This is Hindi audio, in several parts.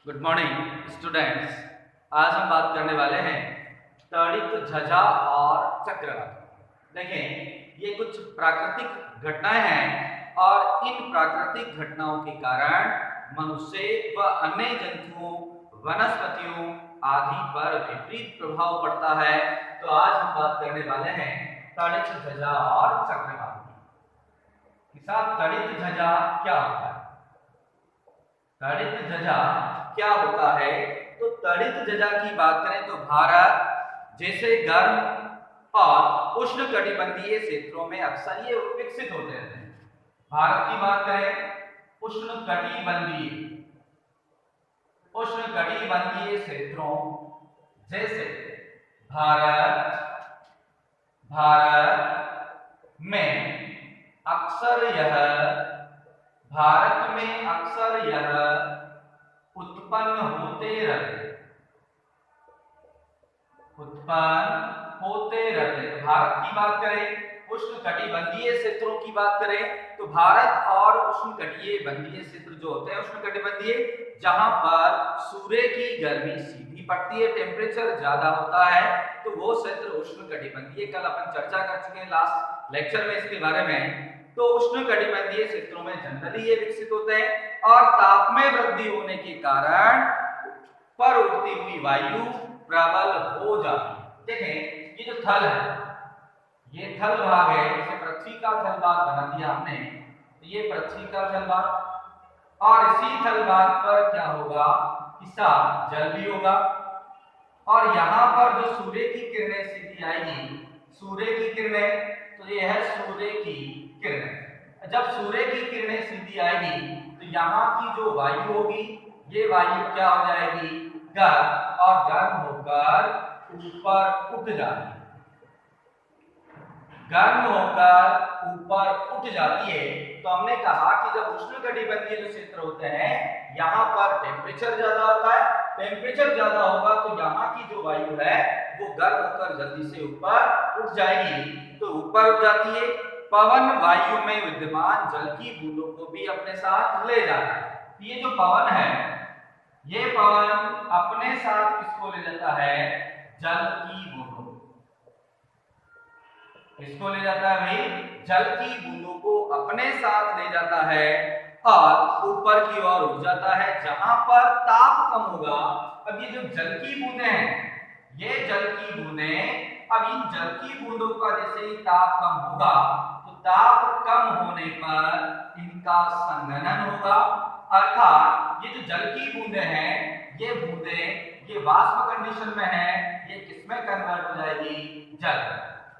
Good morning students. आज हम बात करने वाले हैं तड़ित झजा और चक्रवात। देखें, ये कुछ प्राकृतिक घटनाएं हैं और इन प्राकृतिक घटनाओं के कारण मनुष्य व अन्य जंतुओं, वनस्पतियों आदि पर विपरीत प्रभाव पड़ता है। तो आज हम बात करने वाले हैं तड़ित झजा और चक्रवात की। साथ तड़ित झजा क्या होता है? तड़ित झजा क्या होता है? तो तड़ित झजा की बात करें तो भारत जैसे गर्म और उष्णकटिबंधीय क्षेत्रों में अक्सर ये विकसित होते रहते हैं। भारत की बात करें उष्णकटिबंधीय क्षेत्रों जैसे भारत में अक्सर यह उत्पन्न होते रहते। भारत की बात करें, उष्णकटिबंधीय क्षेत्रों की बात करें तो भारत और उष्णकटिबंधीय क्षेत्र जो होते हैं उष्णकटिबंधीय, जहां पर सूर्य की गर्मी सीधी पड़ती है, टेम्परेचर ज्यादा होता है, तो वो क्षेत्र उष्णकटिबंधीय। कल अपन चर्चा कर चुके हैं लास्ट लेक्चर में इसके बारे में। तो उष्णकटिबंधीय क्षेत्रों में जनरली ये विकसित होते हैं और ताप में वृद्धि होने के कारण पर उड़ती हुई वायु प्रबल हो जाती है। देखें, ये जो थल है, ये थल भाग है, इसे पृथ्वी का थल भाग बना दिया हमने। तो ये पृथ्वी का थल भाग और इसी थल भाग पर क्या होगा? इसका जल भी होगा और यहाँ पर जो सूर्य की किरणें सीधी आएगी, सूर्य की किरणें, तो ये है सूर्य की किरणें। जब सूर्य की किरणें सीधी आएगी तो यहाँ की जो वायु होगी, ये वायु क्या हो जाएगी? गर्म, और गर्म होकर ऊपर उठ जाती है। तो हमने कहा कि जब उष्णकटिबंधीय जो क्षेत्र होते हैं, यहाँ पर टेम्परेचर ज्यादा होता है। टेम्परेचर ज्यादा होगा तो यहाँ की जो वायु है वो गर्म होकर जल्दी से ऊपर उठ जाएगी। तो ऊपर उठ जाती है, पवन वायु में विद्यमान जल की बूंदों को भी अपने साथ ले जाता है। ये जो पवन है, ये पवन अपने साथ किसको ले जाता है? जल की बूंदों। इसको ले जाता है भाई, जल की बूंदों को अपने साथ ले जाता है और ऊपर की ओर उठ जाता है जहां पर ताप कम होगा। अब ये जो जल की बूंदें हैं, ये जल की बूंदें, अब इन जल की बूंदों का जैसे ही ताप कम होगा तो ताप कम होने पर इनका संघनन होगा। अर्थात ये जो जल की बूंदें हैं, ये बूंदें ये वाष्प कंडीशन में है, ये किसमें कन्वर्ट हो जाएगी? जल।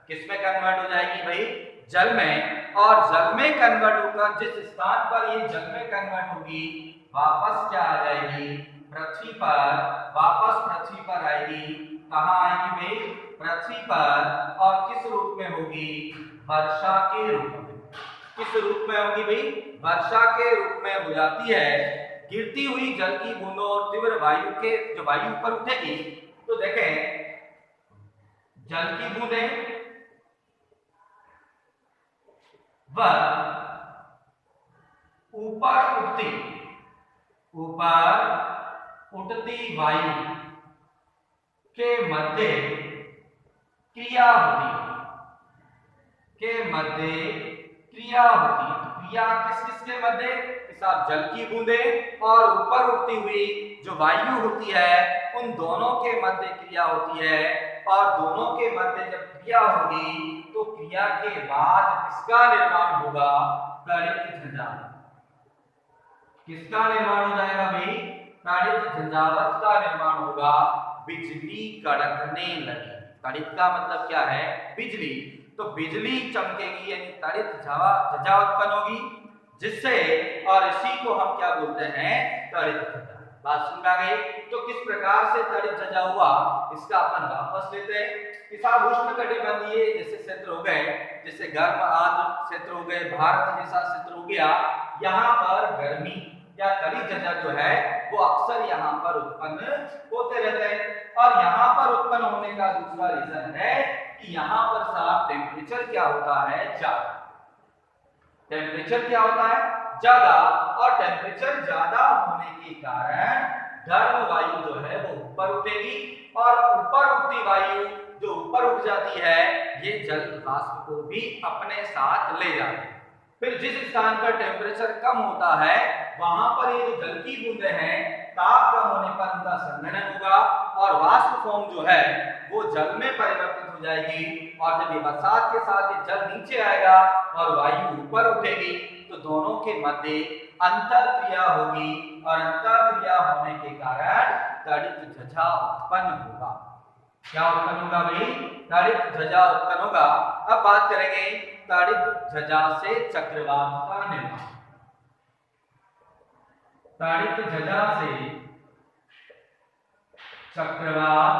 किसमें कन्वर्ट हो जाएगी भाई? जल में। और जल में कन्वर्ट होकर जिस स्थान पर ये जल में कन्वर्ट होगी, वापस क्या आ जाएगी? पृथ्वी पर। वापस पृथ्वी पर आएगी। कहाँ आएगी भाई? पृथ्वी पर। और किस रूप में होगी? वर्षा के रूप में। किस रूप में होगी भाई? वर्षा के रूप में हो जाती है। गिरती हुई जल की बूंदों और तीव्र वायु के जो वायु पर उठेगी, तो देखें, जल की बूंदें वह ऊपर उठती वायु के मध्य क्रिया होती है। क्रिया किस किस के मध्य? जल की बूंदें और ऊपर उठती हुई जो वायु होती है, उन दोनों के मध्य क्रिया होती है। और दोनों के मध्य जब क्रिया होगी तो क्रिया के बाद किसका निर्माण होगा? तड़ित झंझा। किसका निर्माण हो जाएगा भाई? तड़ित झंझावात का निर्माण होगा। बिजली कड़कने लगी। तड़ित का मतलब क्या है? बिजली। तो बिजली चमकेगी, यानी तड़ित झंझा उत्पन्न होगी, जिससे, और इसी को हम क्या बोलते हैं? तड़ित झंझा। बात समझ आ गई? तो किस प्रकार से तड़ित झंझा हुआ, इसका अपन वापस लेते हैं। किसान उष्णकटिबंधीय जैसे क्षेत्र हो गए, जैसे गर्म आर्द्र क्षेत्र हो गए, भारत जैसा क्षेत्र हो गया, यहाँ पर गर्मी या तड़ित झंझा जो है वो अक्सर यहाँ पर उत्पन्न होते रहते हैं। और यहाँ पर उत्पन्न होने का दूसरा रीजन है कि यहाँ पर साफ टेम्परेचर क्या होता है? ज्यादा। टेम्परेचर क्या होता है? ज्यादा। और टेम्परेचर ज्यादा होने के कारण गर्म वायु जो है वो ऊपर उठेगी और ऊपर उठती वायु जो ऊपर उठ जाती है ये जल वाष्प को भी अपने साथ ले जाती है। फिर जिस स्थान पर टेम्परेचर कम होता है वहां पर ये जो जल की बूंदें हैं ताप कम होने पर उनका संघनन होगा और वाष्प फॉर्म जो है वो जल में परिवर्तित हो जाएगी और जब ये बरसात के साथ ये जल नीचे आएगा और वायु ऊपर उठेगी तो दोनों के मध्य अंतर क्रिया होगी और अंतर क्रिया होने के कारण तड़ित झझा उत्पन्न होगा। क्या उत्पन्न होगा भाई? तड़ित झझा उत्पन्न होगा। अब बात करेंगे तड़ित झझा से चक्रवात का निर्माण। तड़ित झझा से चक्रवात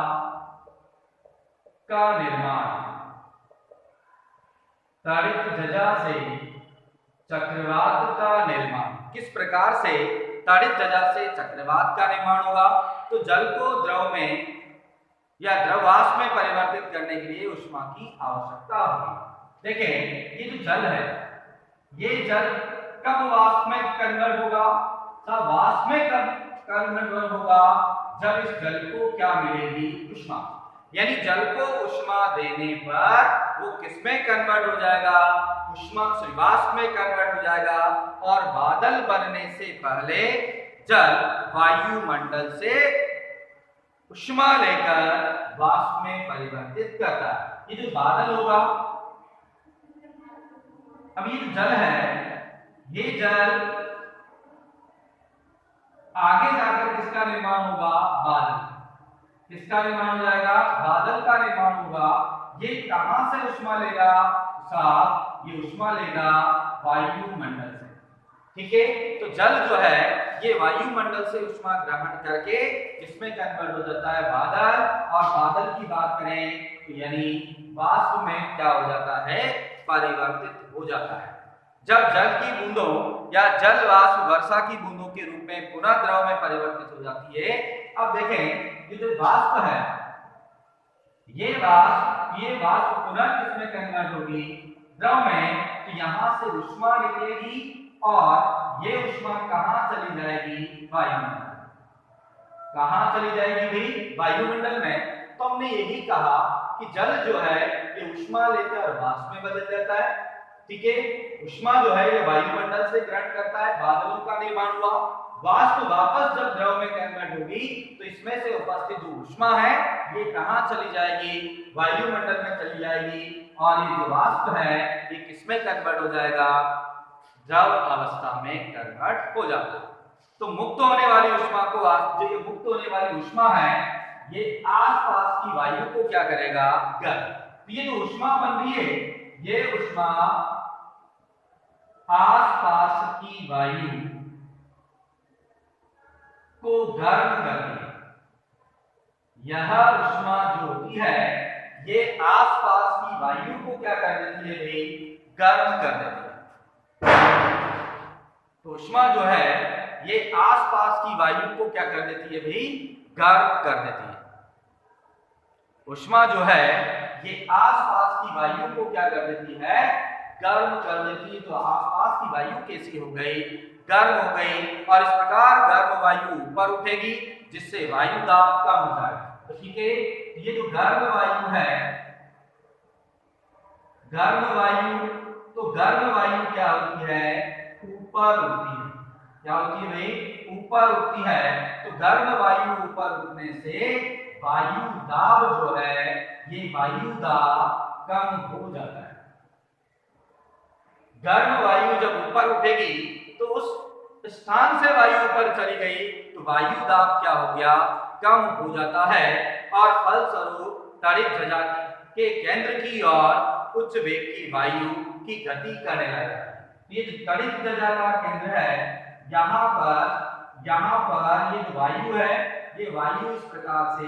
का निर्माण। तड़ित झझा से चक्रवात का निर्माण किस प्रकार से तड़ित झझा से चक्रवात का निर्माण होगा? तो जल को द्रव में या द्रववाष्प में परिवर्तित करने के लिए ऊष्मा की आवश्यकता होगी। देखें ये जो जल है ये जल कब वाष्प में कन्वर्ट होगा? सब वाष्प में कब कन्वर्ट होगा? जब इस जल को क्या मिलेगी? ऊष्मा। यानी जल को ऊष्मा देने पर वो किसमें कन्वर्ट हो जाएगा? ऊष्मा वाष्प में कन्वर्ट हो जाएगा और बादल बनने से पहले जल वायुमंडल से ऊष्मा लेकर वाष्प में परिवर्तित करता है। ये जो बादल होगा, अब ये जो जल है ये जल आगे जाकर किसका निर्माण होगा? बादल। किसका निर्माण हो जाएगा? बादल का निर्माण होगा। ये कहां से ऊष्मा लेगा? साहब ये ऊष्मा लेगा वायुमंडल से। ठीक है, तो जल जो है ये वायुमंडल से ऊष्मा ग्रहण करके किसमें कन्वर्ट हो जाता है? बादल। और बादल की बात करें तो यानी वाष्प में क्या हो जाता है? परिवर्तित हो जाता है। जब जल की बूंदों या जल वाष्प वर्षा की बूंदों के रूप में पुनः द्रव में परिवर्तित हो जाती है। अब देखें ये जो वाष्प है ये वाष्प पुनः किसमें कन्वर्ट होगी? द्रव में। तो यहां से ऊष्मा निकलेगी और ये ऊष्मा कहां चली जाएगी? वायुमंडल। कहां चली जाएगी भाई? वायुमंडल में। तो हमने यही कहा कि जल जो है ये ऊष्मा लेकर वाष्प में बदल जाता है। ठीक है, ऊष्मा जो है ये वायुमंडल से ग्रहण करता है, बादलों का निर्माण हुआ। वाष्प वापस जब द्रव में कन्वर्ट होगी तो इसमें से उपस्थित जो ऊष्मा है ये कहां चली जाएगी? वायुमंडल में चली जाएगी और ये जो वाष्प है ये किसमें कन्वर्ट हो जाएगा? द्रव अवस्था में कन्वर्ट हो जाता है। तो मुक्त होने वाली ऊष्मा को जो ये मुक्त होने वाली ऊष्मा है ये आसपास की वायु को क्या करेगा? गर्म। तो ये जो ऊष्मा बन रही है ये ऊष्मा आसपास की वायु को गर्म करती है। यह ऊष्मा जो होती है ये आसपास की वायु को क्या कर देती है भाई? गर्म कर देती है। तो ऊष्मा जो है ये आसपास की वायु को क्या कर देती है भाई? गर्म कर देती है। ऊष्मा जो है ये आसपास की वायु को क्या कर देती है? गर्म कर देती है। तो आसपास की वायु कैसी हो गई? गर्म हो गई और इस प्रकार गर्म वायु ऊपर उठेगी जिससे वायु दाब कम हो जाएगा। तो ठीक है, ये जो गर्म वायु है, गर्म वायु, तो गर्म वायु क्या होती है? ऊपर उठती है। क्या होती है भाई? ऊपर उठती है। तो गर्म वायु ऊपर उठने से वायु दाब जो है ये वायु दाब कम हो जाता है। गर्म वायु जब ऊपर उठेगी तो उस स्थान से वायु ऊपर चली गई तो वायु दाब क्या हो गया? कम हो जाता है और फलस्वरूप तड़ित झझा के केंद्र की ओर उच्च वेग की वायु की गति करने लगा। ये जो तड़ित झझा का केंद्र है यहाँ पर ये जो वायु है ये वायु इस प्रकार से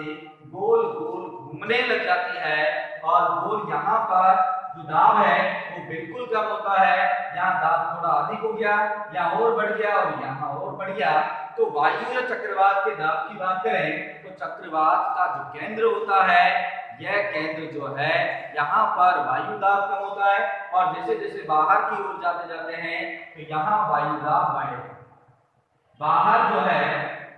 गोल गोल घूमने लग जाती है और गोल यहाँ पर जो दाब है वो बिल्कुल कम होता है। यहाँ दाब थोड़ा अधिक हो गया, यहाँ और बढ़ गया और यहाँ और बढ़ गया। तो वायु या चक्रवात के दाब की बात करें तो चक्रवात का जो केंद्र होता है यह केंद्र जो है यहाँ पर वायु दाब कम होता है और जैसे जैसे बाहर की ओर जाते जाते हैं तो यहाँ वायु दाब बढ़ेगा। बाहर जो है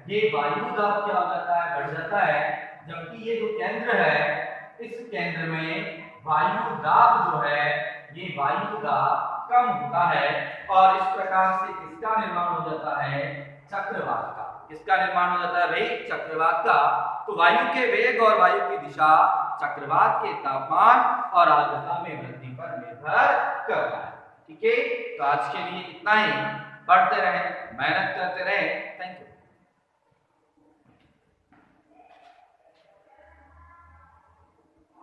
ये वायु दाब क्या हो जाता है, बढ़ जाता है, जबकि ये जो केंद्र है इस केंद्र में वायु दाब जो है ये वायु दाब कम होता है और इस प्रकार से किसका निर्माण हो जाता है, चक्रवात का। किसका निर्माण हो जाता है भाई, चक्रवात का। तो वायु के वेग और वायु की दिशा चक्रवात के तापमान और आर्द्रता में वृद्धि पर निर्भर करता है। ठीक है, तो आज के लिए इतना ही। पढ़ते रहें, मेहनत करते रहें। Thank you.